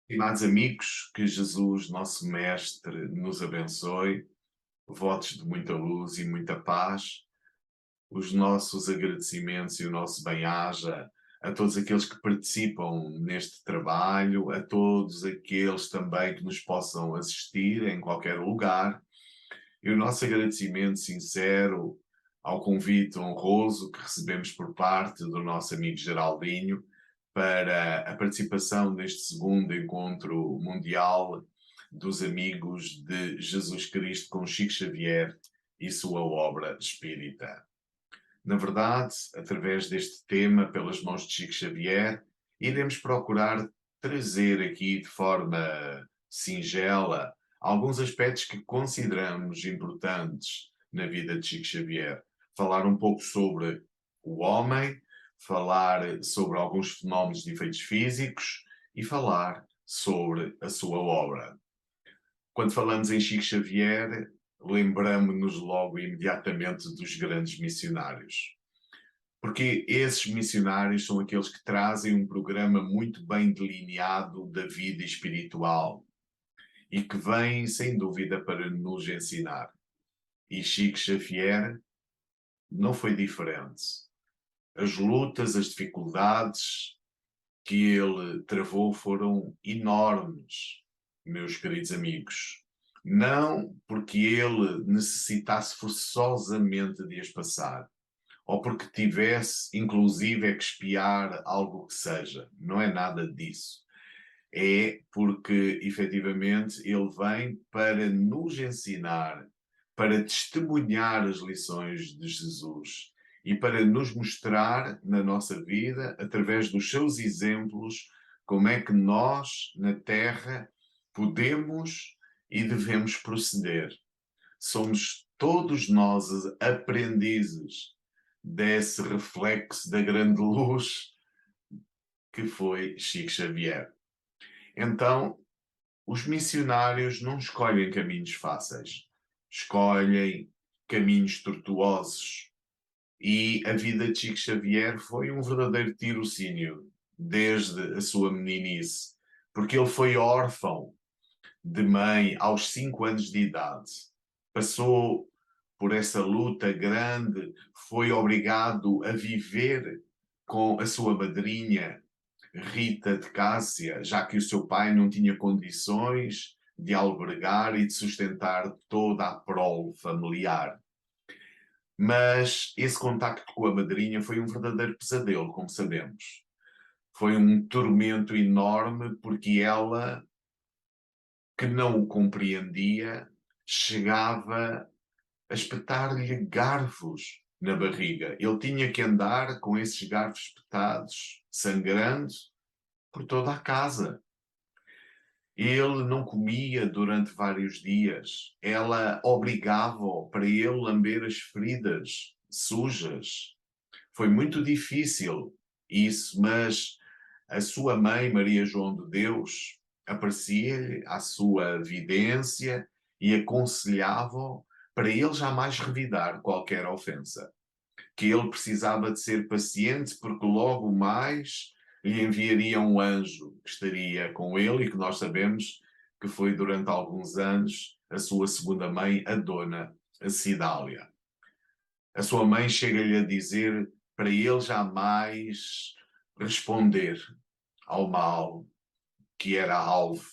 Estimados amigos, que Jesus, nosso Mestre, nos abençoe, votos de muita luz e muita paz, os nossos agradecimentos e o nosso bem-aja a todos aqueles que participam neste trabalho, a todos aqueles também que nos possam assistir em qualquer lugar, e o nosso agradecimento sincero ao convite honroso que recebemos por parte do nosso amigo Geraldinho para a participação neste segundo encontro mundial dos amigos de Jesus Cristo com Chico Xavier e sua obra espírita. Na verdade, através deste tema, pelas mãos de Chico Xavier, iremos procurar trazer aqui de forma singela alguns aspectos que consideramos importantes na vida de Chico Xavier. Falar um pouco sobre o homem, falar sobre alguns fenómenos de efeitos físicos e falar sobre a sua obra. Quando falamos em Chico Xavier, lembramos-nos logo imediatamente dos grandes missionários. Porque esses missionários são aqueles que trazem um programa muito bem delineado da vida espiritual e que vêm, sem dúvida, para nos ensinar. E Chico Xavier não foi diferente. As lutas, as dificuldades que ele travou foram enormes, meus queridos amigos. Não porque ele necessitasse forçosamente de as passar, ou porque tivesse, inclusive, que espiar algo que seja. Não é nada disso. É porque, efetivamente, ele vem para nos ensinar, para testemunhar as lições de Jesus e para nos mostrar na nossa vida, através dos seus exemplos, como é que nós, na Terra, podemos e devemos proceder. Somos todos nós aprendizes desse reflexo da grande luz que foi Chico Xavier. Então, os missionários não escolhem caminhos fáceis, escolhem caminhos tortuosos. E a vida de Chico Xavier foi um verdadeiro tirocínio, desde a sua meninice, porque ele foi órfão de mãe aos 5 anos de idade. Passou por essa luta grande, foi obrigado a viver com a sua madrinha, Rita de Cássia, já que o seu pai não tinha condições de albergar e de sustentar toda a prole familiar. Mas esse contacto com a madrinha foi um verdadeiro pesadelo, como sabemos. Foi um tormento enorme porque ela, que não o compreendia, chegava a espetar-lhe garfos na barriga. Ele tinha que andar com esses garfos espetados, sangrando, por toda a casa. Ele não comia durante vários dias. Ela obrigava-o para ele lamber as feridas sujas. Foi muito difícil isso, mas a sua mãe, Maria João de Deus, aparecia-lhe à sua vidência e aconselhava-o para ele jamais revidar qualquer ofensa, que ele precisava de ser paciente porque logo mais lhe enviaria um anjo que estaria com ele e que nós sabemos que foi durante alguns anos a sua segunda mãe, a dona Cidália. A sua mãe chega-lhe a dizer para ele jamais responder ao mal que era alvo,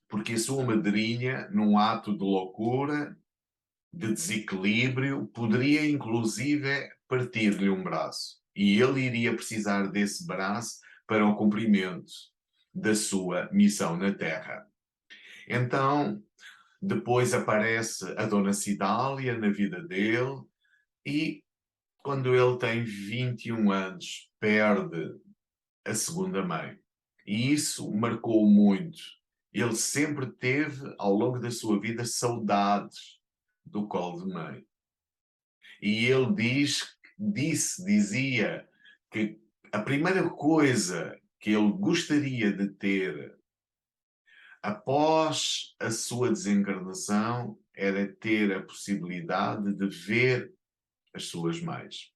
porque a sua madrinha, num ato de loucura, de desequilíbrio, poderia inclusive partir-lhe um braço. E ele iria precisar desse braço para o cumprimento da sua missão na Terra. Então, depois aparece a Dona Cidália na vida dele e, quando ele tem 21 anos, perde a segunda mãe. E isso marcou muito. Ele sempre teve, ao longo da sua vida, saudades do colo de mãe. E ele dizia que a primeira coisa que ele gostaria de ter após a sua desencarnação era ter a possibilidade de ver as suas mães.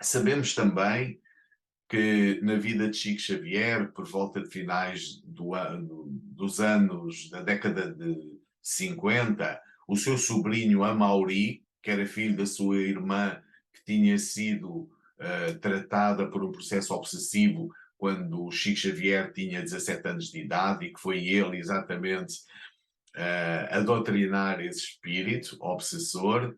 Sabemos também que na vida de Chico Xavier, por volta de finais dos anos da década de 50, o seu sobrinho Amaury, que era filho da sua irmã, que tinha sido tratada por um processo obsessivo quando o Chico Xavier tinha 17 anos de idade, e que foi ele exatamente a doutrinar esse espírito obsessor.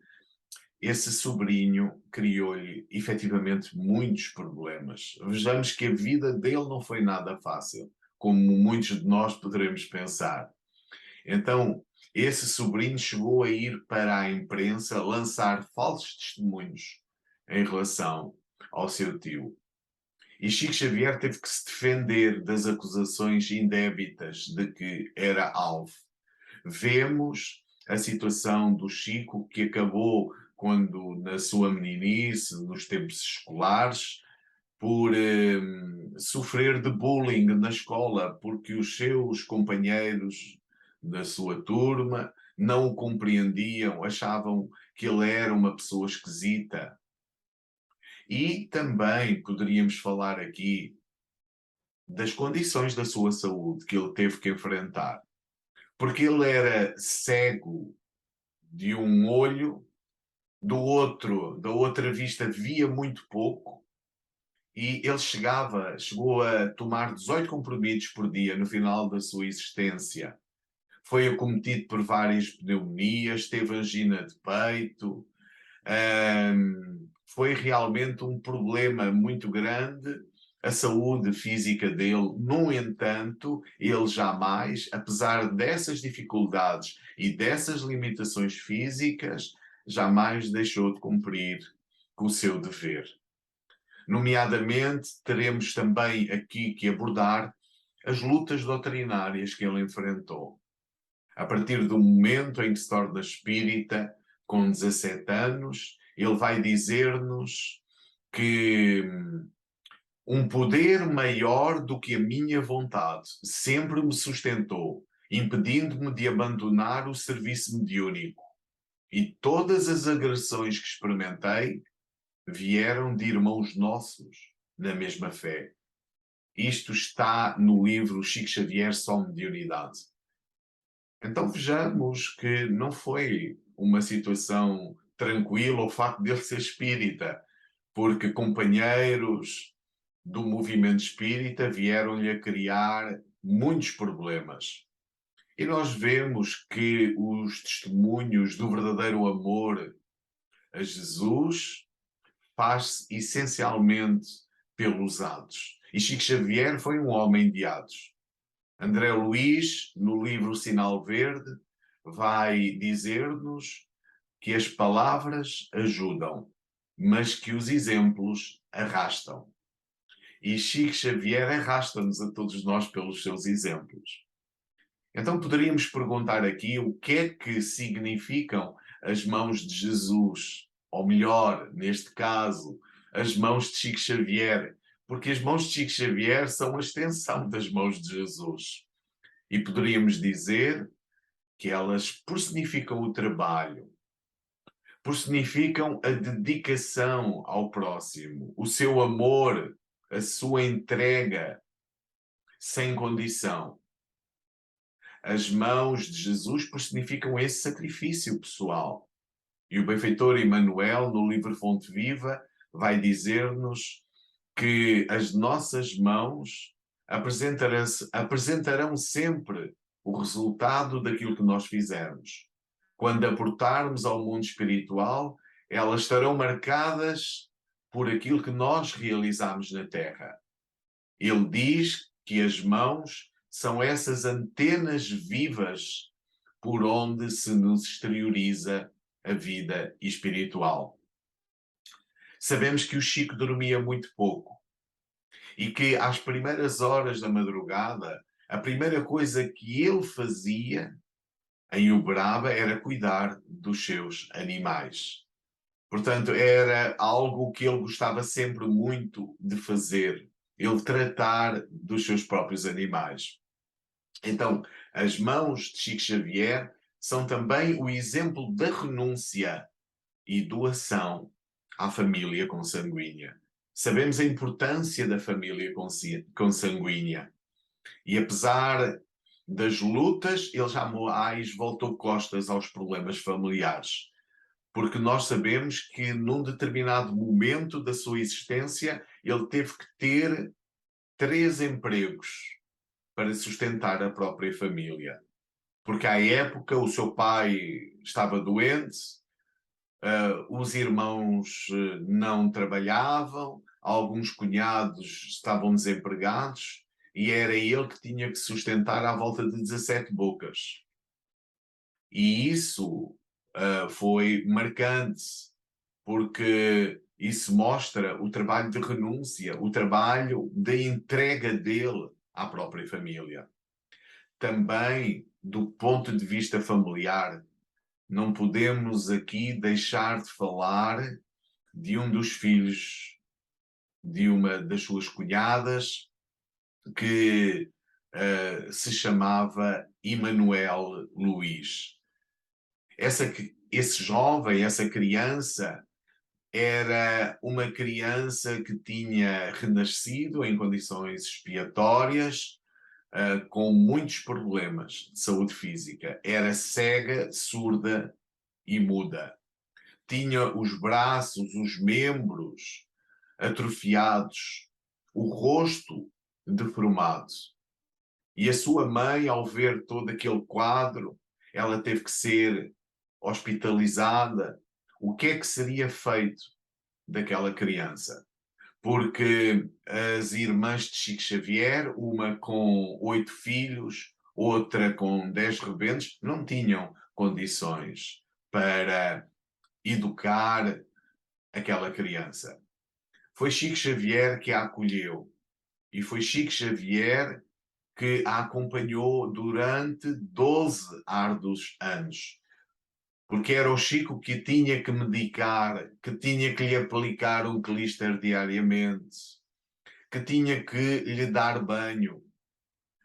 Esse sobrinho criou-lhe efetivamente muitos problemas. Vejamos que a vida dele não foi nada fácil, como muitos de nós poderemos pensar. Então, esse sobrinho chegou a ir para a imprensa lançar falsos testemunhos em relação ao seu tio. E Chico Xavier teve que se defender das acusações indébitas de que era alvo. Vemos a situação do Chico, que acabou, quando na sua meninice, nos tempos escolares, por sofrer de bullying na escola, porque os seus companheiros da sua turma não o compreendiam, achavam que ele era uma pessoa esquisita. E também poderíamos falar aqui das condições da sua saúde que ele teve que enfrentar, porque ele era cego de um olho, da outra vista via muito pouco, e ele chegou a tomar 18 comprimidos por dia no final da sua existência. Foi acometido por várias pneumonias, teve angina de peito, foi realmente um problema muito grande a saúde física dele. No entanto, ele jamais, apesar dessas dificuldades e dessas limitações físicas, jamais deixou de cumprir o seu dever. Nomeadamente, teremos também aqui que abordar as lutas doutrinárias que ele enfrentou. A partir do momento em que se torna espírita, com 17 anos, ele vai dizer-nos que um poder maior do que a minha vontade sempre me sustentou, impedindo-me de abandonar o serviço mediúnico. E todas as agressões que experimentei vieram de irmãos nossos na mesma fé. Isto está no livro Chico Xavier, Só Mediunidade. Então vejamos que não foi uma situação tranquila o facto de ele ser espírita, porque companheiros do movimento espírita vieram-lhe a criar muitos problemas. E nós vemos que os testemunhos do verdadeiro amor a Jesus faz-se essencialmente pelos atos. E Chico Xavier foi um homem de atos. André Luiz, no livro Sinal Verde, vai dizer-nos que as palavras ajudam, mas que os exemplos arrastam. E Chico Xavier arrasta-nos a todos nós pelos seus exemplos. Então poderíamos perguntar aqui o que é que significam as mãos de Jesus, ou melhor, neste caso, as mãos de Chico Xavier, porque as mãos de Chico Xavier são a extensão das mãos de Jesus. E poderíamos dizer que elas personificam o trabalho, personificam a dedicação ao próximo, o seu amor, a sua entrega sem condição. As mãos de Jesus personificam esse sacrifício pessoal. E o benfeitor Emmanuel, no livro Fonte Viva, vai dizer-nos que as nossas mãos apresentarão sempre o resultado daquilo que nós fizermos. Quando aportarmos ao mundo espiritual, elas estarão marcadas por aquilo que nós realizamos na Terra. Ele diz que as mãos são essas antenas vivas por onde se nos exterioriza a vida espiritual. Sabemos que o Chico dormia muito pouco e que às primeiras horas da madrugada, a primeira coisa que ele fazia em Uberaba era cuidar dos seus animais. Portanto, era algo que ele gostava sempre muito de fazer, ele tratar dos seus próprios animais. Então, as mãos de Chico Xavier são também o exemplo da renúncia e doação à família consanguínea. Sabemos a importância da família consanguínea. E apesar das lutas, ele jamais voltou costas aos problemas familiares. Porque nós sabemos que num determinado momento da sua existência, ele teve que ter 3 empregos para sustentar a própria família. Porque à época o seu pai estava doente, os irmãos não trabalhavam, alguns cunhados estavam desempregados e era ele que tinha que sustentar à volta de 17 bocas. E isso foi marcante, porque isso mostra o trabalho de renúncia, o trabalho da entrega dele à própria família. Também, do ponto de vista familiar, não podemos aqui deixar de falar de um dos filhos de uma das suas cunhadas, que se chamava Emanuel Luís. Esse jovem, essa criança, era uma criança que tinha renascido em condições expiatórias, com muitos problemas de saúde física. Era cega, surda e muda. Tinha os braços, os membros atrofiados, o rosto deformado. E a sua mãe, ao ver todo aquele quadro, ela teve que ser hospitalizada. O que é que seria feito daquela criança? Porque as irmãs de Chico Xavier, uma com 8 filhos, outra com 10 rebentos, não tinham condições para educar aquela criança. Foi Chico Xavier que a acolheu e foi Chico Xavier que a acompanhou durante 12 árduos anos. Porque era o Chico que tinha que medicar, que tinha que lhe aplicar um clíster diariamente, que tinha que lhe dar banho.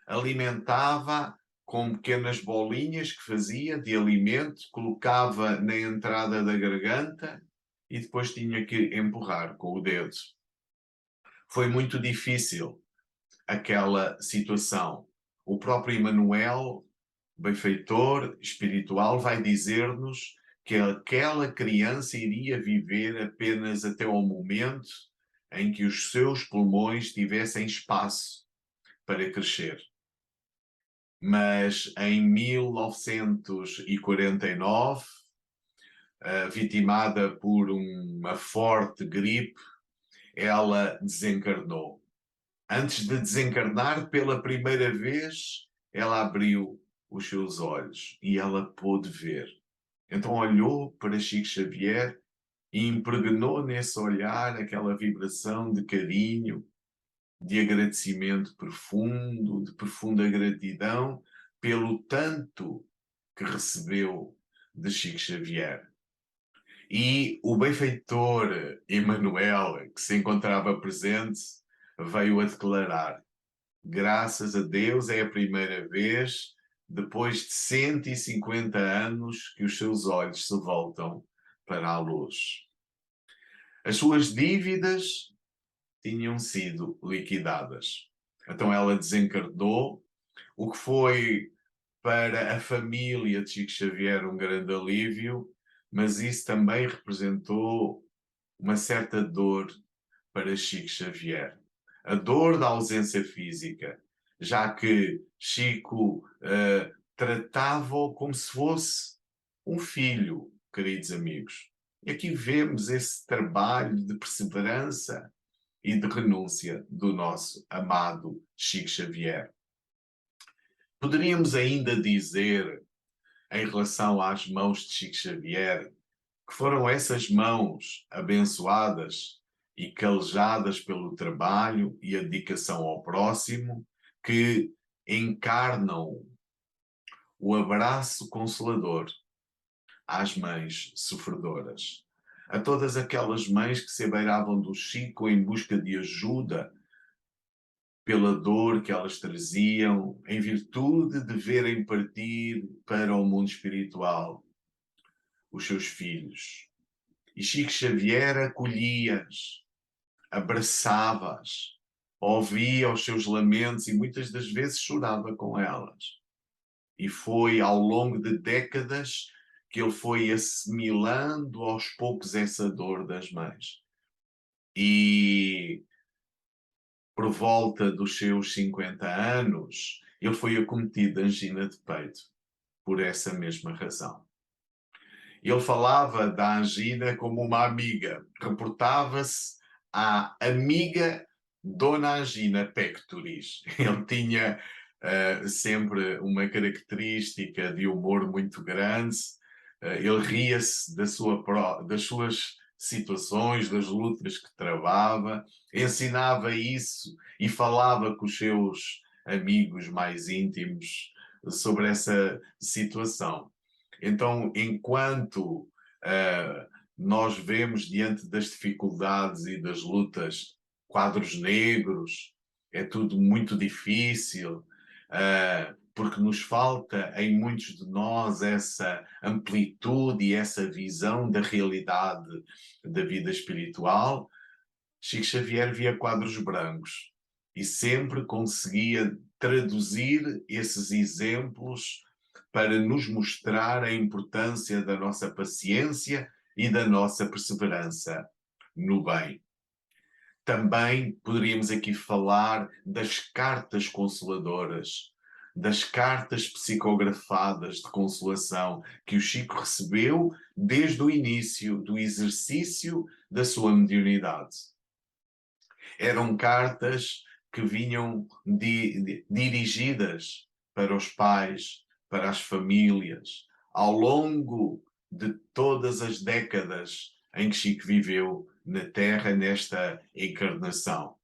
Alimentava com pequenas bolinhas que fazia de alimento, colocava na entrada da garganta e depois tinha que empurrar com o dedo. Foi muito difícil aquela situação. O próprio Emmanuel, benfeitor espiritual, vai dizer-nos que aquela criança iria viver apenas até ao momento em que os seus pulmões tivessem espaço para crescer. Mas em 1949, vitimada por uma forte gripe, ela desencarnou. Antes de desencarnar, pela primeira vez, ela abriu os seus olhos e ela pôde ver. Então olhou para Chico Xavier e impregnou nesse olhar aquela vibração de carinho, de agradecimento profundo, de profunda gratidão pelo tanto que recebeu de Chico Xavier. E o benfeitor Emanuel, que se encontrava presente, veio a declarar: graças a Deus, é a primeira vez, depois de 150 anos, que os seus olhos se voltam para a luz. As suas dívidas tinham sido liquidadas. Então ela desencarnou, o que foi para a família de Chico Xavier um grande alívio, mas isso também representou uma certa dor para Chico Xavier. A dor da ausência física, já que Chico tratava-o como se fosse um filho, queridos amigos. E aqui vemos esse trabalho de perseverança e de renúncia do nosso amado Chico Xavier. Poderíamos ainda dizer, em relação às mãos de Chico Xavier, que foram essas mãos abençoadas e calejadas pelo trabalho e a dedicação ao próximo que encarnam o abraço consolador às mães sofredoras, a todas aquelas mães que se abeiravam do Chico em busca de ajuda pela dor que elas traziam, em virtude de verem partir para o mundo espiritual os seus filhos. E Chico Xavier acolhia-as, abraçava-as, ouvia os seus lamentos e muitas das vezes chorava com elas. E foi ao longo de décadas que ele foi assimilando aos poucos essa dor das mães. E por volta dos seus 50 anos, ele foi acometido de angina de peito por essa mesma razão. Ele falava da angina como uma amiga, reportava-se à amiga Dona Angina Pectoris. Ele tinha sempre uma característica de humor muito grande, ele ria-se das suas situações, das lutas que travava, ensinava isso e falava com os seus amigos mais íntimos sobre essa situação. Então, enquanto nós vemos diante das dificuldades e das lutas quadros negros, é tudo muito difícil, porque nos falta em muitos de nós essa amplitude e essa visão da realidade da vida espiritual. Chico Xavier via quadros brancos e sempre conseguia traduzir esses exemplos para nos mostrar a importância da nossa paciência e da nossa perseverança no bem. Também poderíamos aqui falar das cartas consoladoras, das cartas psicografadas de consolação que o Chico recebeu desde o início do exercício da sua mediunidade. Eram cartas que vinham dirigidas para os pais, para as famílias, ao longo de todas as décadas em que Chico viveu na Terra nesta encarnação.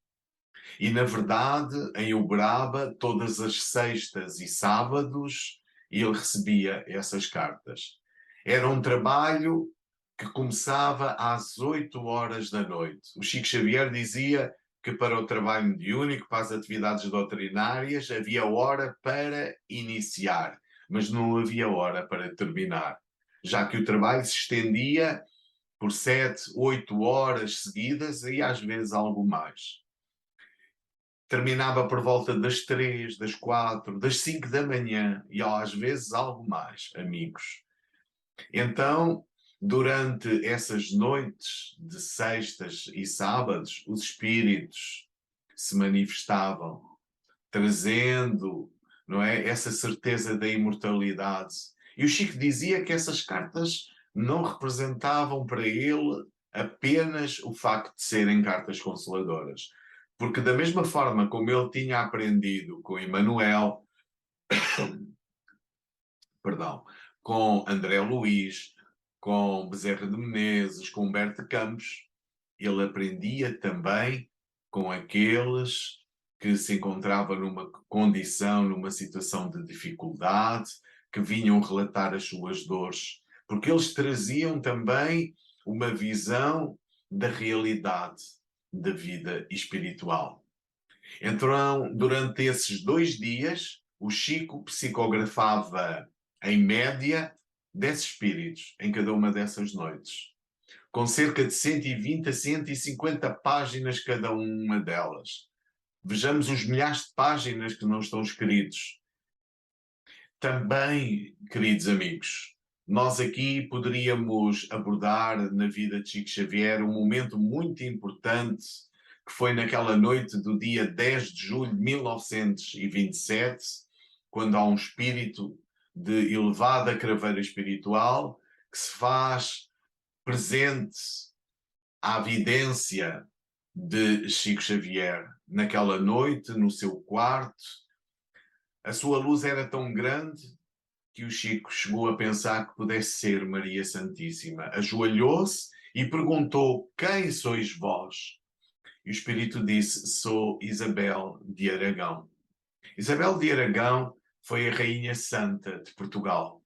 E, na verdade, em Uberaba, todas as sextas e sábados, ele recebia essas cartas. Era um trabalho que começava às 8 horas da noite. O Chico Xavier dizia que para o trabalho mediúnico, para as atividades doutrinárias, havia hora para iniciar, mas não havia hora para terminar, já que o trabalho se estendia por 7, 8 horas seguidas e às vezes algo mais. Terminava por volta das 3, das 4, das 5 da manhã e às vezes algo mais, amigos. Então, durante essas noites de sextas e sábados, os espíritos se manifestavam, trazendo, não é, essa certeza da imortalidade. E o Chico dizia que essas cartas não representavam para ele apenas o facto de serem cartas consoladoras, porque da mesma forma como ele tinha aprendido com Emmanuel, perdão, com André Luiz, com Bezerra de Menezes, com Humberto Campos, ele aprendia também com aqueles que se encontravam numa condição, numa situação de dificuldade, que vinham relatar as suas dores, porque eles traziam também uma visão da realidade da vida espiritual. Então, durante esses 2 dias, o Chico psicografava, em média, 10 espíritos em cada uma dessas noites, com cerca de 120 a 150 páginas cada uma delas. Vejamos os milhares de páginas que não estão escritos. Também, queridos amigos, nós aqui poderíamos abordar na vida de Chico Xavier um momento muito importante que foi naquela noite do dia 10 de julho de 1927, quando há um espírito de elevada craveira espiritual que se faz presente à vidência de Chico Xavier. Naquela noite, no seu quarto, a sua luz era tão grande que o Chico chegou a pensar que pudesse ser Maria Santíssima. Ajoelhou-se e perguntou: quem sois vós? E o Espírito disse: sou Isabel de Aragão. Isabel de Aragão foi a Rainha Santa de Portugal,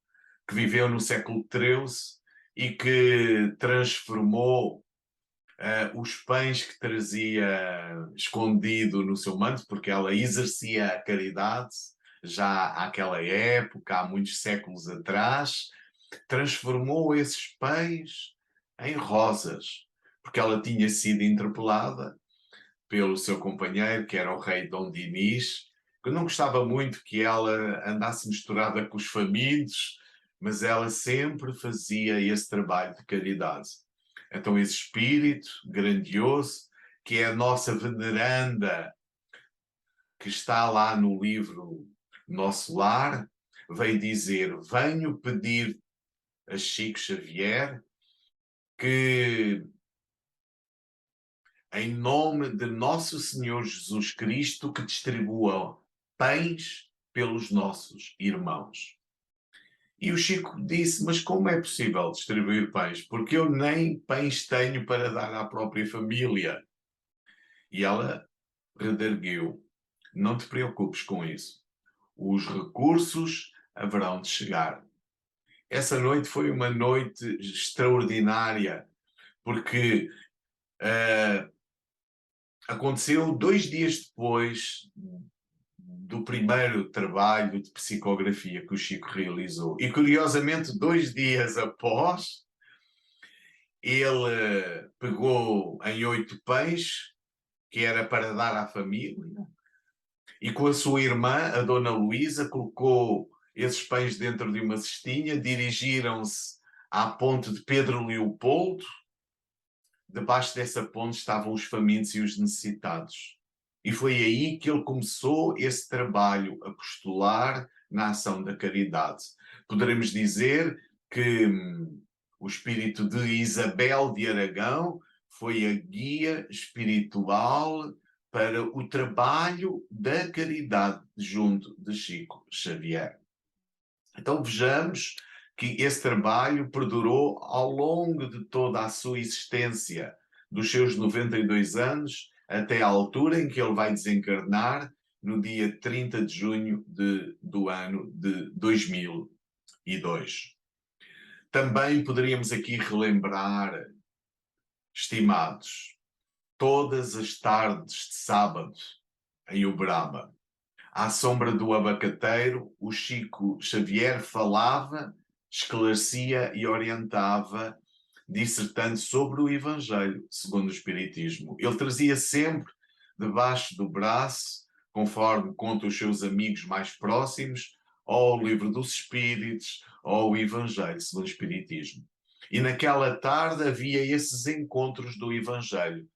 que viveu no século XIII e que transformou os pães que trazia escondido no seu manto, porque ela exercia a caridade já àquela época, há muitos séculos atrás, transformou esses pães em rosas, porque ela tinha sido interpelada pelo seu companheiro, que era o rei Dom Dinis, que não gostava muito que ela andasse misturada com os famintos, mas ela sempre fazia esse trabalho de caridade. Então esse espírito grandioso, que é a nossa veneranda, que está lá no livro Nosso Lar, veio dizer: venho pedir a Chico Xavier que, em nome de Nosso Senhor Jesus Cristo, que distribua pães pelos nossos irmãos. E o Chico disse: mas como é possível distribuir pães? Porque eu nem pães tenho para dar à própria família. E ela redarguiu: não te preocupes com isso. Os recursos haverão de chegar. Essa noite foi uma noite extraordinária, porque aconteceu 2 dias depois do primeiro trabalho de psicografia que o Chico realizou. E, curiosamente, 2 dias após, ele pegou em 8 pães, que era para dar à família, e com a sua irmã, a Dona Luísa, colocou esses pães dentro de uma cestinha, dirigiram-se à ponte de Pedro Leopoldo. Debaixo dessa ponte estavam os famintos e os necessitados. E foi aí que ele começou esse trabalho apostolar na ação da caridade. Poderemos dizer que o espírito de Isabel de Aragão foi a guia espiritual para o trabalho da caridade junto de Chico Xavier. Então vejamos que esse trabalho perdurou ao longo de toda a sua existência, dos seus 92 anos até à altura em que ele vai desencarnar, no dia 30 de junho do ano de 2002. Também poderíamos aqui relembrar, estimados, todas as tardes de sábado em Uberaba, à sombra do abacateiro, o Chico Xavier falava, esclarecia e orientava, dissertando sobre o Evangelho segundo o Espiritismo. Ele trazia sempre debaixo do braço, conforme contam os seus amigos mais próximos, ou o Livro dos Espíritos, ou o Evangelho segundo o Espiritismo. E naquela tarde havia esses encontros do Evangelho.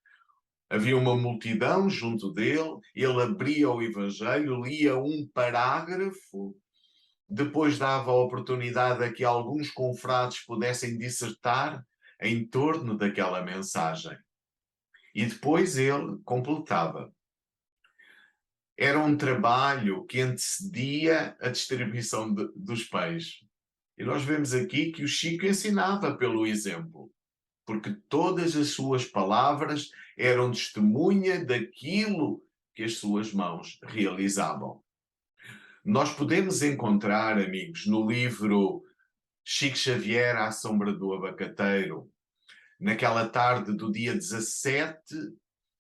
Havia uma multidão junto dele, ele abria o Evangelho, lia um parágrafo, depois dava a oportunidade a que alguns confrades pudessem dissertar em torno daquela mensagem. E depois ele completava. Era um trabalho que antecedia a distribuição dos pães. E nós vemos aqui que o Chico ensinava pelo exemplo, porque todas as suas palavras eram testemunha daquilo que as suas mãos realizavam. Nós podemos encontrar, amigos, no livro Chico Xavier à Sombra do Abacateiro, naquela tarde do dia 17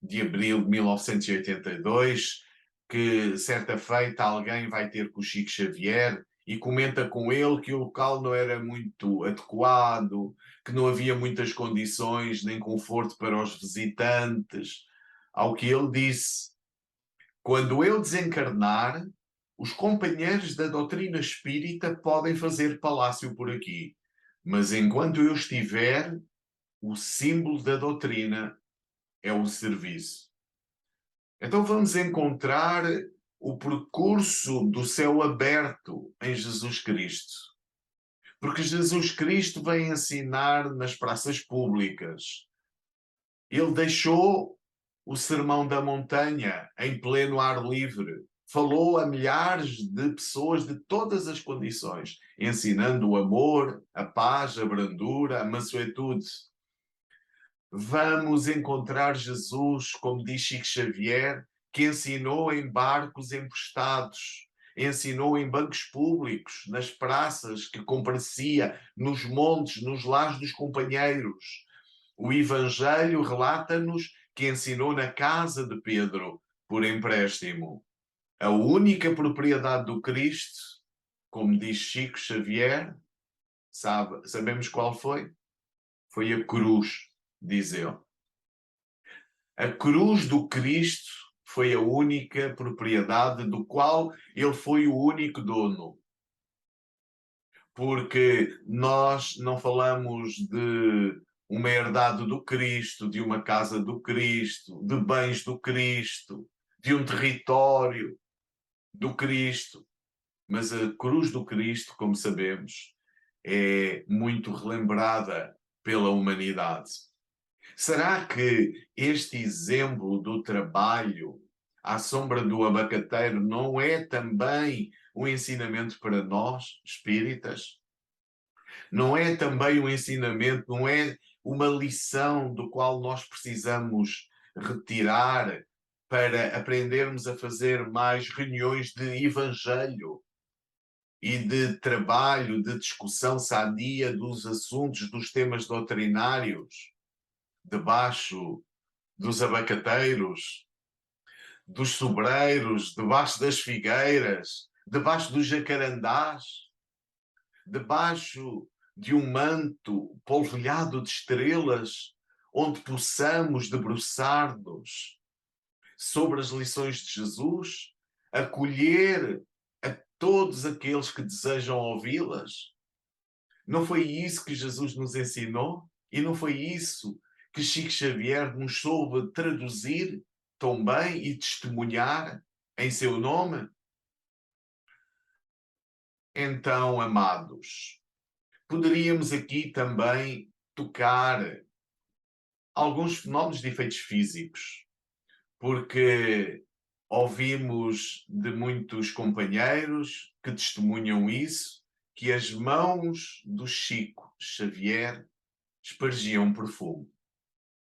de abril de 1982, que certa feita alguém vai ter com o Chico Xavier e comenta com ele que o local não era muito adequado, que não havia muitas condições nem conforto para os visitantes. Ao que ele disse: quando eu desencarnar, os companheiros da doutrina espírita podem fazer palácio por aqui, mas enquanto eu estiver, o símbolo da doutrina é o serviço. Então vamos encontrar o percurso do céu aberto em Jesus Cristo. Porque Jesus Cristo vem ensinar nas praças públicas. Ele deixou o Sermão da Montanha em pleno ar livre. Falou a milhares de pessoas de todas as condições, ensinando o amor, a paz, a brandura, a mansuetude. Vamos encontrar Jesus, como diz Chico Xavier, que ensinou em barcos emprestados, ensinou em bancos públicos, nas praças, que comparecia nos montes, nos lares dos companheiros. O Evangelho relata-nos que ensinou na casa de Pedro, por empréstimo. A única propriedade do Cristo, como diz Chico Xavier, sabemos qual foi? Foi a cruz, diz ele. A cruz do Cristo foi a única propriedade do qual ele foi o único dono. Porque nós não falamos de uma herdade do Cristo, de uma casa do Cristo, de bens do Cristo, de um território do Cristo. Mas a cruz do Cristo, como sabemos, é muito relembrada pela humanidade. Será que este exemplo do trabalho à sombra do abacateiro não é também um ensinamento para nós, espíritas? Não é também um ensinamento, não é uma lição do qual nós precisamos retirar para aprendermos a fazer mais reuniões de evangelho e de trabalho, de discussão sadia dos assuntos, dos temas doutrinários, debaixo dos abacateiros, dos sobreiros, debaixo das figueiras, debaixo dos jacarandás, debaixo de um manto polvilhado de estrelas, onde possamos debruçar-nos sobre as lições de Jesus, acolher a todos aqueles que desejam ouvi-las. Não foi isso que Jesus nos ensinou? E não foi isso que Chico Xavier nos soube traduzir tão bem e testemunhar em seu nome? Então, amados, poderíamos aqui também tocar alguns fenómenos de efeitos físicos, porque ouvimos de muitos companheiros que testemunham isso, que as mãos do Chico Xavier espargiam perfume.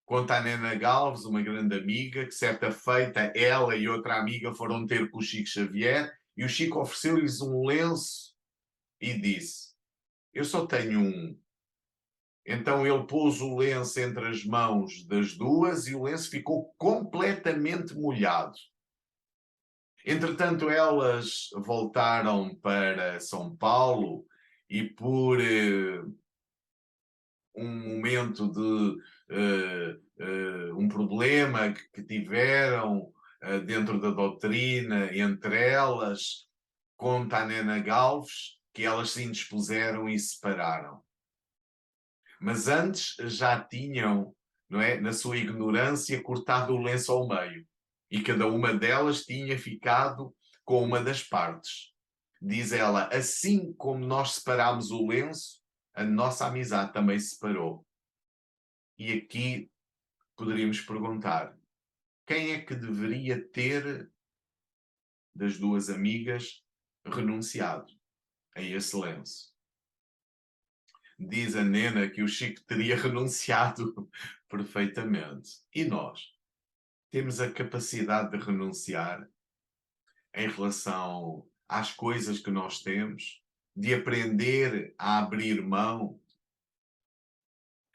Conta a Nena Galves, uma grande amiga, que certa feita ela e outra amiga foram ter com o Chico Xavier e o Chico ofereceu-lhes um lenço e disse: eu só tenho um. Então ele pôs o lenço entre as mãos das duas e o lenço ficou completamente molhado. Entretanto, elas voltaram para São Paulo e por um momento de um problema que tiveram dentro da doutrina, entre elas, conta a Nena Galves, que elas se indispuseram e separaram. Mas antes já tinham, não é, na sua ignorância, cortado o lenço ao meio. E cada uma delas tinha ficado com uma das partes. Diz ela, assim como nós separámos o lenço, a nossa amizade também se separou. E aqui poderíamos perguntar, quem é que deveria ter, das duas amigas, renunciado a esse lenço? Diz a Nena que o Chico teria renunciado perfeitamente. E nós? Temos a capacidade de renunciar em relação às coisas que nós temos, de aprender a abrir mão,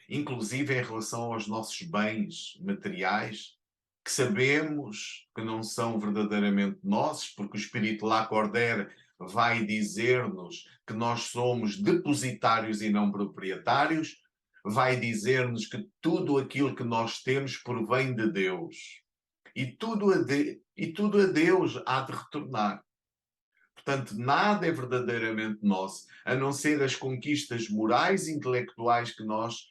inclusive em relação aos nossos bens materiais, que sabemos que não são verdadeiramente nossos, porque o Espírito Lacordaire vai dizer-nos que nós somos depositários e não proprietários, vai dizer-nos que tudo aquilo que nós temos provém de Deus. E tudo a Deus há de retornar. Portanto, nada é verdadeiramente nosso, a não ser as conquistas morais e intelectuais que nós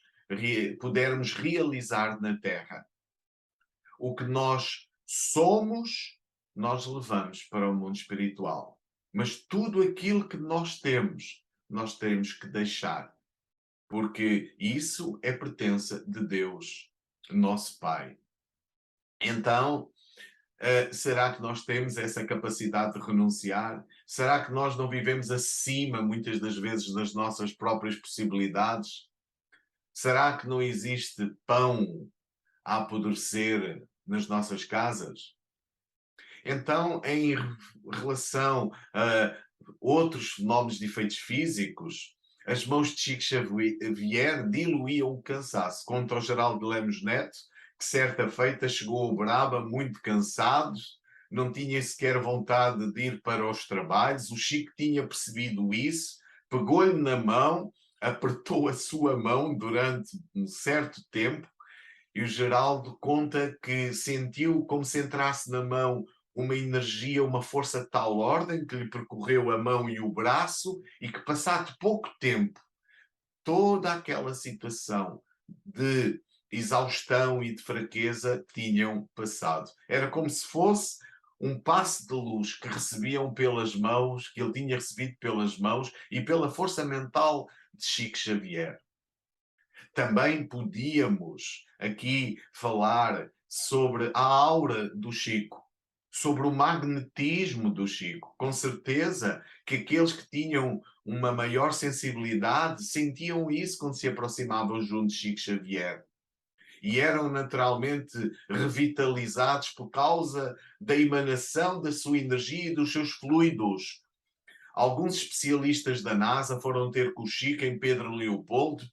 pudermos realizar na Terra. O que nós somos, nós levamos para o mundo espiritual. Mas tudo aquilo que nós temos que deixar. Porque isso é pertença de Deus, nosso Pai. Então, será que nós temos essa capacidade de renunciar? Será que nós não vivemos acima, muitas das vezes, das nossas próprias possibilidades? Será que não existe pão a apodrecer nas nossas casas? Então, em relação a outros fenómenos de efeitos físicos, as mãos de Chico Xavier diluíam o cansaço. Contra o Geraldo de Lemos Neto, que certa feita chegou ao Braba muito cansado, não tinha sequer vontade de ir para os trabalhos. O Chico tinha percebido isso, pegou-lhe na mão, apertou a sua mão durante um certo tempo E o Geraldo conta que sentiu como se entrasse na mão uma energia, uma força de tal ordem que lhe percorreu a mão e o braço e que, passado pouco tempo, toda aquela situação de exaustão e de fraqueza tinham passado. Era como se fosse um passe de luz que recebiam pelas mãos, que ele tinha recebido pelas mãos e pela força mental de Chico Xavier. Também podíamos aqui falar sobre a aura do Chico, sobre o magnetismo do Chico. Com certeza que aqueles que tinham uma maior sensibilidade sentiam isso quando se aproximavam junto de Chico Xavier. E eram naturalmente revitalizados por causa da emanação da sua energia e dos seus fluidos. Alguns especialistas da NASA foram ter com o Chico em Pedro Leopoldo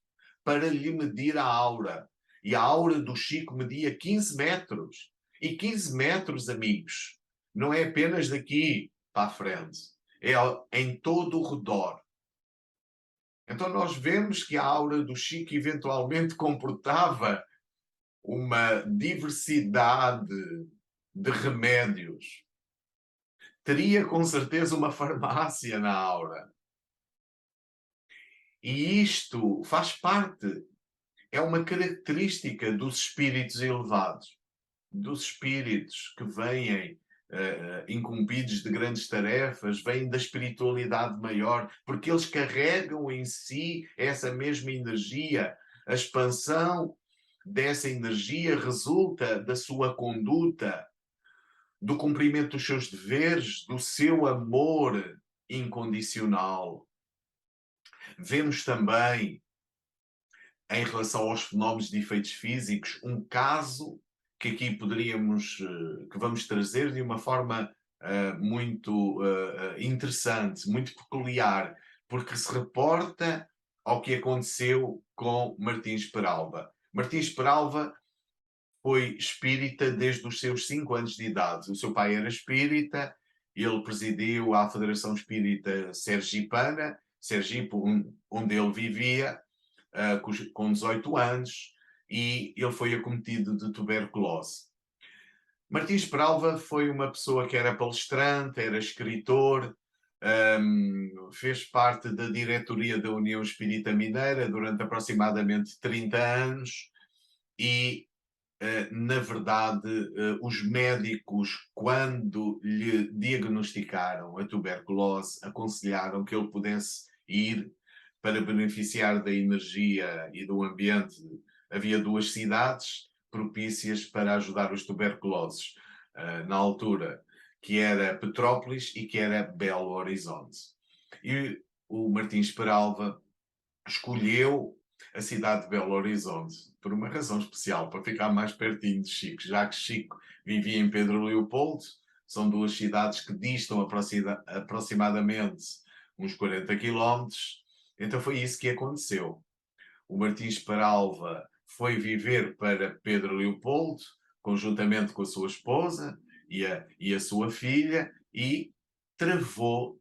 para lhe medir a aura. E a aura do Chico media 15 metros. E 15 metros, amigos, não é apenas daqui para a frente, é em todo o redor. Então nós vemos que a aura do Chico eventualmente comportava uma diversidade de remédios. Teria com certeza uma farmácia na aura. E isto faz parte, é uma característica dos espíritos elevados, dos espíritos que vêm incumbidos de grandes tarefas, vêm da espiritualidade maior, porque eles carregam em si essa mesma energia. A expansão dessa energia resulta da sua conduta, do cumprimento dos seus deveres, do seu amor incondicional. Vemos também, em relação aos fenómenos de efeitos físicos, um caso que aqui poderíamos, que vamos trazer de uma forma muito interessante, muito peculiar, porque se reporta ao que aconteceu com Martins Peralva. Martins Peralva foi espírita desde os seus 5 anos de idade. O seu pai era espírita, ele presidiu a Federação Espírita Sergipana, Sergipe, onde ele vivia, com 18 anos, e ele foi acometido de tuberculose. Martins Peralva foi uma pessoa que era palestrante, era escritor, fez parte da diretoria da União Espírita Mineira durante aproximadamente 30 anos e, na verdade, os médicos, quando lhe diagnosticaram a tuberculose, aconselharam que ele pudesse ir para beneficiar da energia e do ambiente. Havia 2 cidades propícias para ajudar os tuberculosos, na altura, que era Petrópolis e que era Belo Horizonte. E o Martins Peralva escolheu a cidade de Belo Horizonte por uma razão especial, para ficar mais pertinho de Chico, já que Chico vivia em Pedro Leopoldo. São 2 cidades que distam aproximadamente uns 40 quilómetros. Então foi isso que aconteceu. O Martins Peralva foi viver para Pedro Leopoldo, conjuntamente com a sua esposa e a sua filha, e travou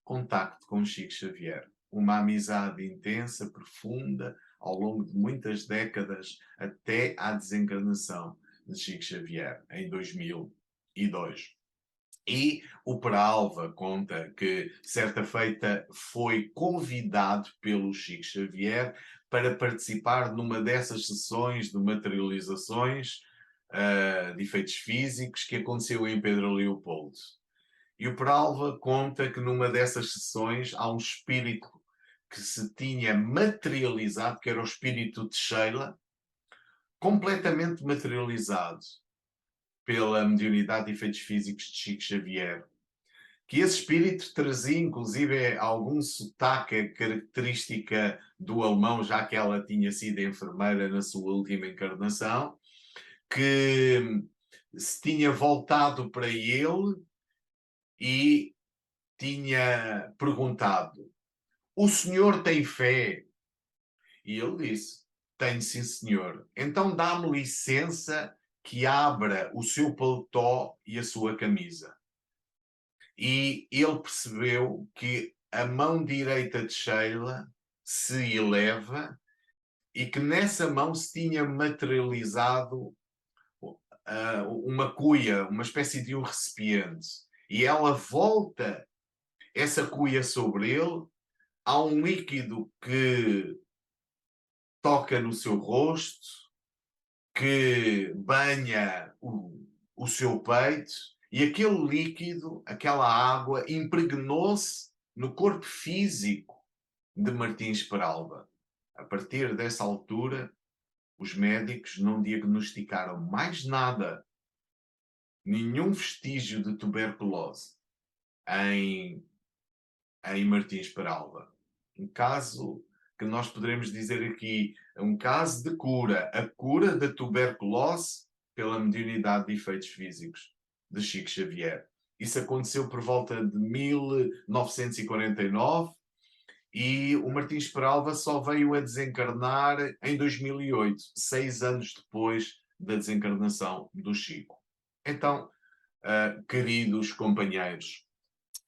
contacto com Chico Xavier. Uma amizade intensa, profunda, ao longo de muitas décadas, até à desencarnação de Chico Xavier, em 2002. E o Peralva conta que, certa feita, foi convidado pelo Chico Xavier para participar numa dessas sessões de materializações de efeitos físicos que aconteceu em Pedro Leopoldo. E o Peralva conta que numa dessas sessões há um espírito que se tinha materializado, que era o espírito de Sheila, completamente materializado pela mediunidade de efeitos físicos de Chico Xavier, que esse espírito trazia inclusive algum sotaque característica do alemão, já que ela tinha sido enfermeira na sua última encarnação, que se tinha voltado para ele e tinha perguntado: "O senhor tem fé?" E ele disse: "Tenho, sim, senhor." "Então dá-me licença que abra o seu paletó e a sua camisa." E ele percebeu que a mão direita de Sheila se eleva e que nessa mão se tinha materializado uma cuia, uma espécie de um recipiente. E ela volta essa cuia sobre ele, há um líquido que toca no seu rosto, que banha o seu peito, e aquele líquido, aquela água, impregnou-se no corpo físico de Martins Peralva. A partir dessa altura, os médicos não diagnosticaram mais nada, nenhum vestígio de tuberculose em, em Martins Peralva. Um caso que nós poderemos dizer aqui, um caso de cura, a cura da tuberculose pela mediunidade de efeitos físicos de Chico Xavier. Isso aconteceu por volta de 1949 e o Martins Peralva só veio a desencarnar em 2008, 6 anos depois da desencarnação do Chico. Então, queridos companheiros,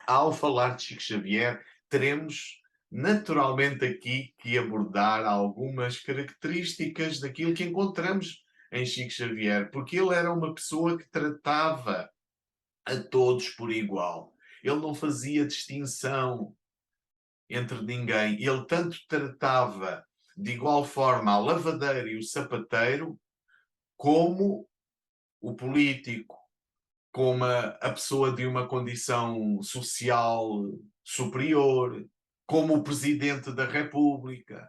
ao falar de Chico Xavier, teremos naturalmente aqui que abordar algumas características daquilo que encontramos em Chico Xavier, porque ele era uma pessoa que tratava a todos por igual. Ele não fazia distinção entre ninguém. Ele tanto tratava de igual forma a lavadeira e o sapateiro, como o político, como a pessoa de uma condição social superior, como o presidente da República.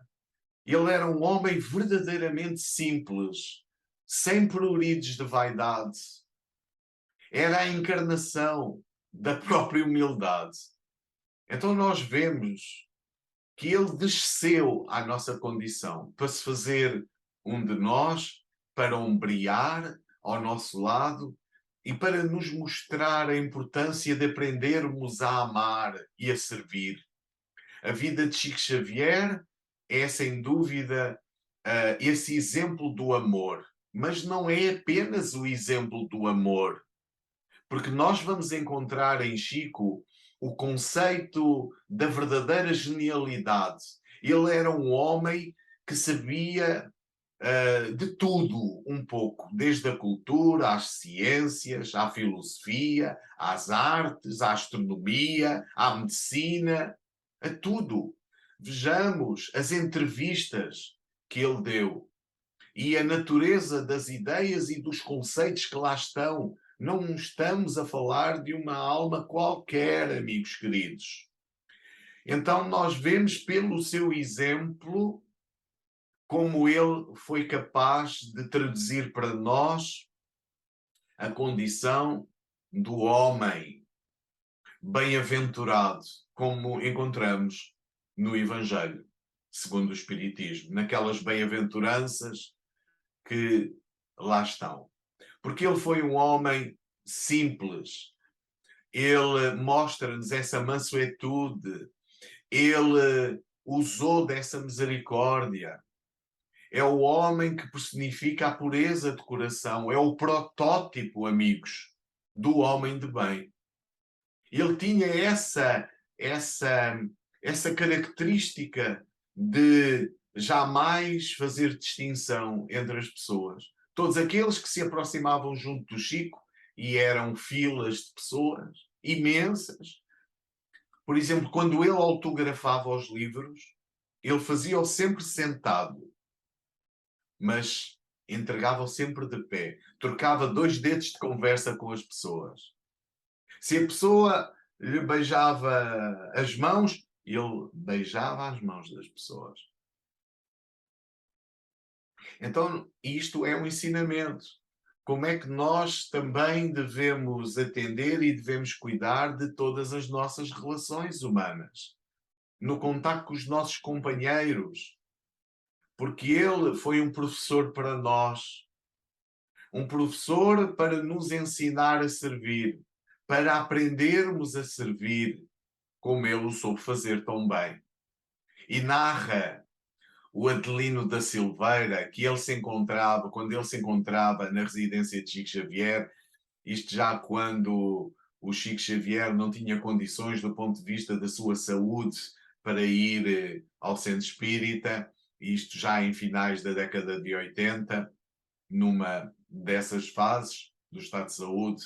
Ele era um homem verdadeiramente simples, sem pruridos de vaidade. Era a encarnação da própria humildade. Então nós vemos que ele desceu à nossa condição para se fazer um de nós, para ombrear ao nosso lado e para nos mostrar a importância de aprendermos a amar e a servir. A vida de Chico Xavier é, sem dúvida, esse exemplo do amor. Mas não é apenas o exemplo do amor, porque nós vamos encontrar em Chico o conceito da verdadeira genialidade. Ele era um homem que sabia de tudo um pouco, desde a cultura, às ciências, à filosofia, às artes, à astronomia, à medicina, a tudo. Vejamos as entrevistas que ele deu e a natureza das ideias e dos conceitos que lá estão. Não estamos a falar de uma alma qualquer, amigos queridos. Então nós vemos pelo seu exemplo como ele foi capaz de traduzir para nós a condição do homem bem-aventurado, como encontramos no Evangelho, segundo o Espiritismo, naquelas bem-aventuranças que lá estão. Porque ele foi um homem simples, ele mostra-nos essa mansuetude, ele usou dessa misericórdia. É o homem que personifica a pureza de coração, é o protótipo, amigos, do homem de bem. Ele tinha essa característica de jamais fazer distinção entre as pessoas. Todos aqueles que se aproximavam junto do Chico, e eram filas de pessoas imensas. Por exemplo, quando ele autografava os livros, ele fazia-o sempre sentado, mas entregava-o sempre de pé. Trocava 2 dedos de conversa com as pessoas. Se a pessoa lhe beijava as mãos, ele beijava as mãos das pessoas. Então, isto é um ensinamento. Como é que nós também devemos atender e devemos cuidar de todas as nossas relações humanas, no contacto com os nossos companheiros, porque ele foi um professor para nós, um professor para nos ensinar a servir, para aprendermos a servir como ele o soube fazer tão bem. E narra o Adelino da Silveira que ele se encontrava, quando ele se encontrava na residência de Chico Xavier, isto já quando o Chico Xavier não tinha condições do ponto de vista da sua saúde para ir ao centro espírita, isto já em finais da década de 80, numa dessas fases do estado de saúde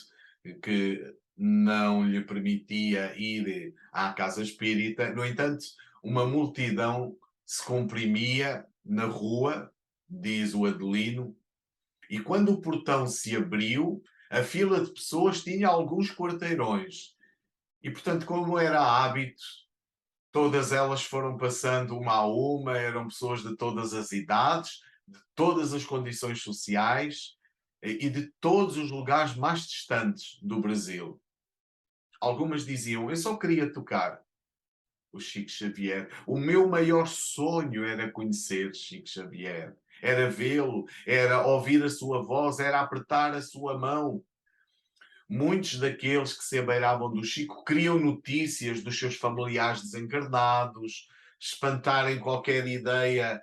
que não lhe permitia ir à casa espírita. No entanto, uma multidão se comprimia na rua, diz o Adelino, e quando o portão se abriu, a fila de pessoas tinha alguns quarteirões. E, portanto, como era hábito, todas elas foram passando uma a uma, eram pessoas de todas as idades, de todas as condições sociais e de todos os lugares mais distantes do Brasil. Algumas diziam: eu só queria tocar o Chico Xavier. O meu maior sonho era conhecer Chico Xavier. Era vê-lo, era ouvir a sua voz, era apertar a sua mão. Muitos daqueles que se abeiravam do Chico queriam notícias dos seus familiares desencarnados, espantarem qualquer ideia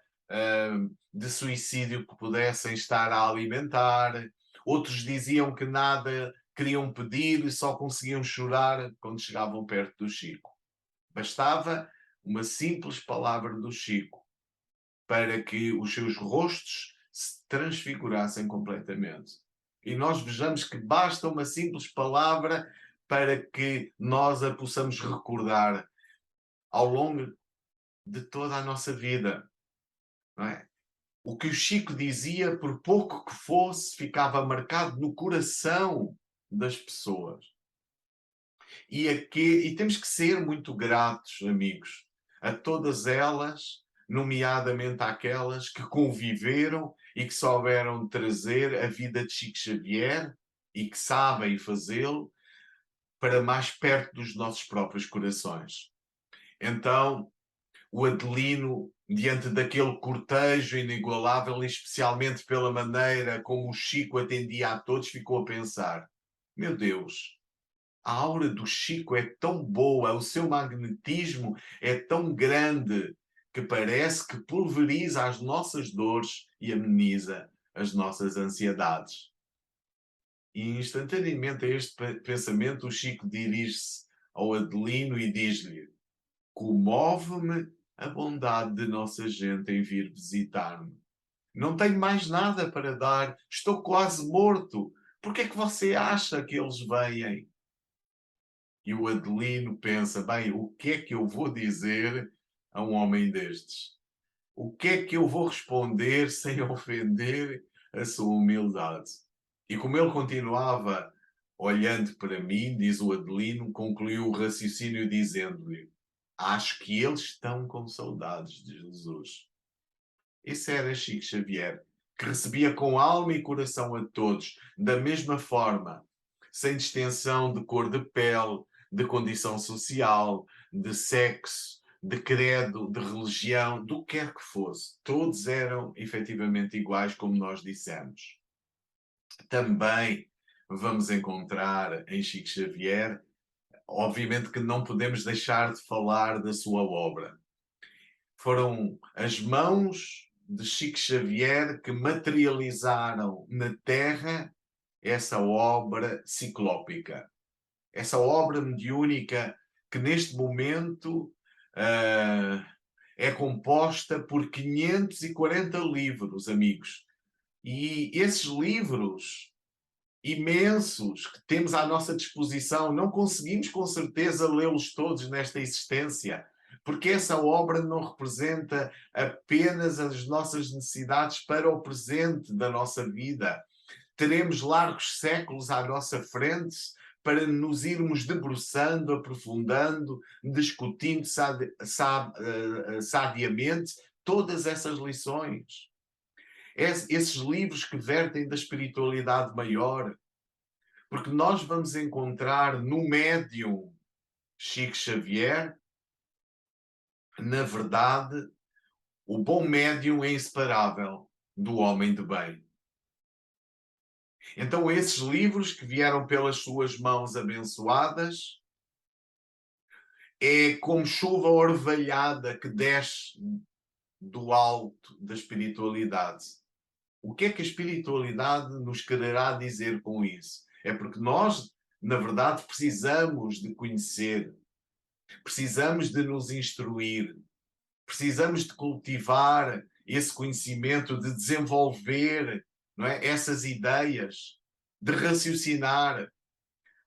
de suicídio que pudessem estar a alimentar. Outros diziam que nada queriam pedir e só conseguiam chorar quando chegavam perto do Chico. Bastava uma simples palavra do Chico para que os seus rostos se transfigurassem completamente. E nós vejamos que basta uma simples palavra para que nós a possamos recordar ao longo de toda a nossa vida. Não é? O que o Chico dizia, por pouco que fosse, ficava marcado no coração das pessoas. E temos que ser muito gratos, amigos, a todas elas, nomeadamente àquelas que conviveram e que souberam trazer a vida de Chico Xavier e que sabem fazê-lo para mais perto dos nossos próprios corações. Então, o Adelino, diante daquele cortejo inigualável, e especialmente pela maneira como o Chico atendia a todos, ficou a pensar: meu Deus, a aura do Chico é tão boa, o seu magnetismo é tão grande, que parece que pulveriza as nossas dores e ameniza as nossas ansiedades. E instantaneamente a este pensamento, o Chico dirige-se ao Adelino e diz-lhe: comove-me a bondade de nossa gente em vir visitar-me. Não tenho mais nada para dar, estou quase morto. Por que é que você acha que eles vêm? E o Adelino pensa: bem, o que é que eu vou dizer a um homem destes? O que é que eu vou responder sem ofender a sua humildade? E como ele continuava olhando para mim, diz o Adelino, concluiu o raciocínio dizendo-lhe: acho que eles estão com saudades de Jesus. Esse era Chico Xavier, que recebia com alma e coração a todos, da mesma forma, sem distinção de cor de pele, de condição social, de sexo, de credo, de religião, do que quer que fosse. Todos eram efetivamente iguais, como nós dissemos. Também vamos encontrar em Chico Xavier, obviamente que não podemos deixar de falar da sua obra. Foram as mãos de Chico Xavier que materializaram na Terra essa obra ciclópica, essa obra mediúnica que neste momento é composta por 540 livros, amigos. E esses livros imensos que temos à nossa disposição, não conseguimos com certeza lê-los todos nesta existência, porque essa obra não representa apenas as nossas necessidades para o presente da nossa vida. Teremos largos séculos à nossa frente para nos irmos debruçando, aprofundando, discutindo sadiamente todas essas lições. Esses livros que vertem da espiritualidade maior, porque nós vamos encontrar no médium Chico Xavier, na verdade, o bom médium é inseparável do homem de bem. Então, esses livros que vieram pelas suas mãos abençoadas é como chuva orvalhada que desce do alto da espiritualidade. O que é que a espiritualidade nos quererá dizer com isso? É porque nós, na verdade, precisamos de conhecer, precisamos de nos instruir, precisamos de cultivar esse conhecimento, de desenvolver, não é, essas ideias, de raciocinar,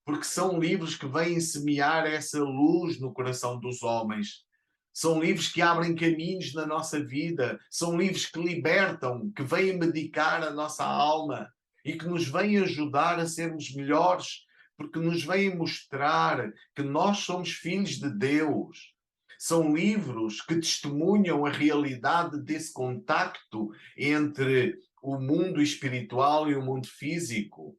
porque são livros que vêm semear essa luz no coração dos homens. São livros que abrem caminhos na nossa vida, são livros que libertam, que vêm medicar a nossa alma e que nos vêm ajudar a sermos melhores, porque nos vêm mostrar que nós somos filhos de Deus. São livros que testemunham a realidade desse contacto entre o mundo espiritual e o mundo físico.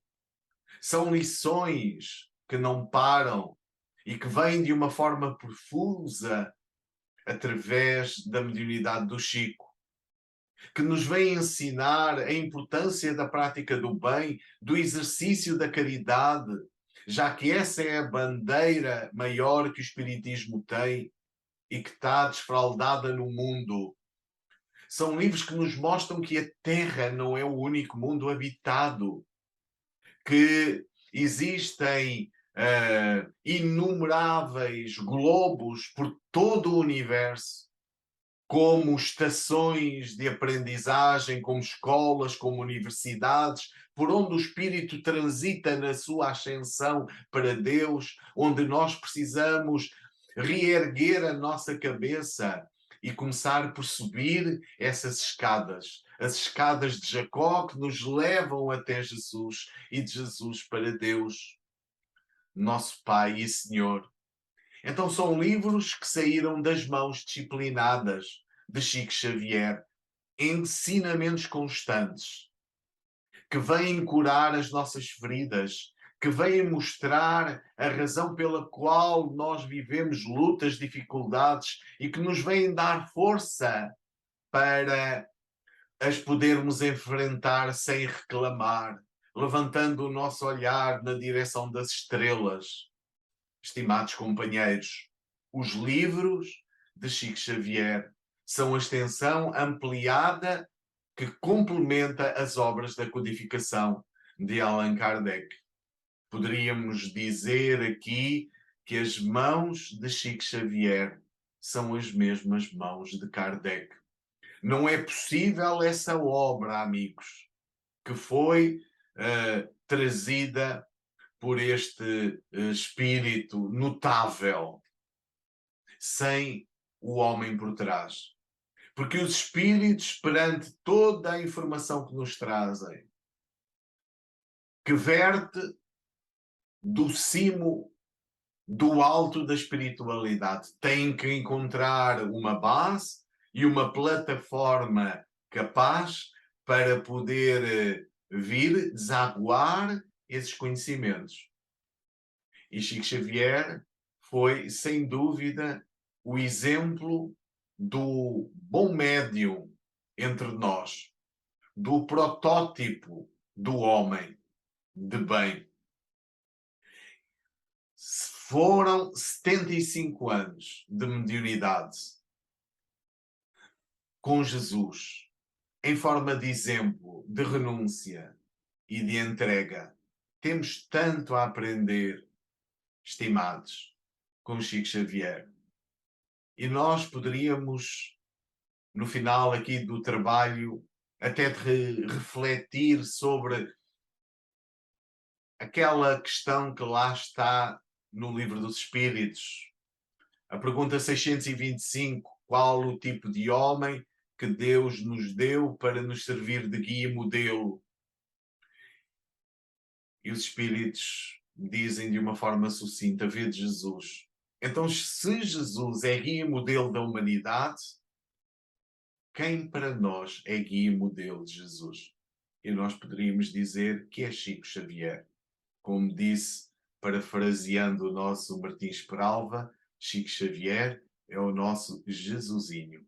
São lições que não param e que vêm de uma forma profusa através da mediunidade do Chico, que nos vem ensinar a importância da prática do bem, do exercício da caridade, já que essa é a bandeira maior que o Espiritismo tem e que está desfraldada no mundo. São livros que nos mostram que a Terra não é o único mundo habitado, que existem inumeráveis globos por todo o universo, como estações de aprendizagem, como escolas, como universidades, por onde o espírito transita na sua ascensão para Deus, onde nós precisamos reerguer a nossa cabeça e começar por subir essas escadas, as escadas de Jacó que nos levam até Jesus e de Jesus para Deus, nosso Pai e Senhor. Então são livros que saíram das mãos disciplinadas de Chico Xavier, ensinamentos constantes, que vêm curar as nossas feridas, que vêm mostrar a razão pela qual nós vivemos lutas, dificuldades e que nos vêm dar força para as podermos enfrentar sem reclamar, levantando o nosso olhar na direção das estrelas. Estimados companheiros, os livros de Chico Xavier são a extensão ampliada que complementa as obras da codificação de Allan Kardec. Poderíamos dizer aqui que as mãos de Chico Xavier são as mesmas mãos de Kardec. Não é possível essa obra, amigos, que foi trazida por este espírito notável, sem o homem por trás. Porque os espíritos, perante toda a informação que nos trazem, que verte do cimo, do alto da espiritualidade, têm que encontrar uma base e uma plataforma capaz para poder vir desaguar esses conhecimentos. E Chico Xavier foi, sem dúvida, o exemplo do bom médium entre nós, do protótipo do homem de bem. Foram 75 anos de mediunidade com Jesus, em forma de exemplo, de renúncia e de entrega. Temos tanto a aprender, estimados, com Chico Xavier. E nós poderíamos, no final aqui do trabalho, até refletir sobre aquela questão que lá está no Livro dos Espíritos. A pergunta 625, qual o tipo de homem que Deus nos deu para nos servir de guia e modelo? E os Espíritos dizem de uma forma sucinta, vê de Jesus. Então, se Jesus é guia e modelo da humanidade, quem para nós é guia e modelo de Jesus? E nós poderíamos dizer que é Chico Xavier. Como disse, parafraseando o nosso Martins Peralva, Chico Xavier é o nosso Jesusinho.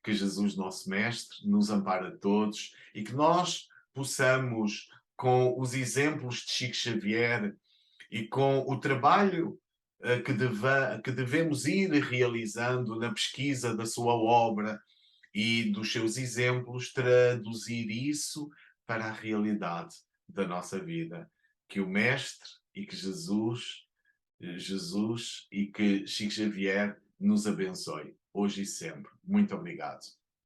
Que Jesus, nosso Mestre, nos ampare a todos e que nós possamos, com os exemplos de Chico Xavier e com o trabalho que devemos ir realizando na pesquisa da sua obra e dos seus exemplos, traduzir isso para a realidade da nossa vida. Que o Mestre e que Jesus e que Chico Xavier nos abençoe, hoje e sempre. Muito obrigado.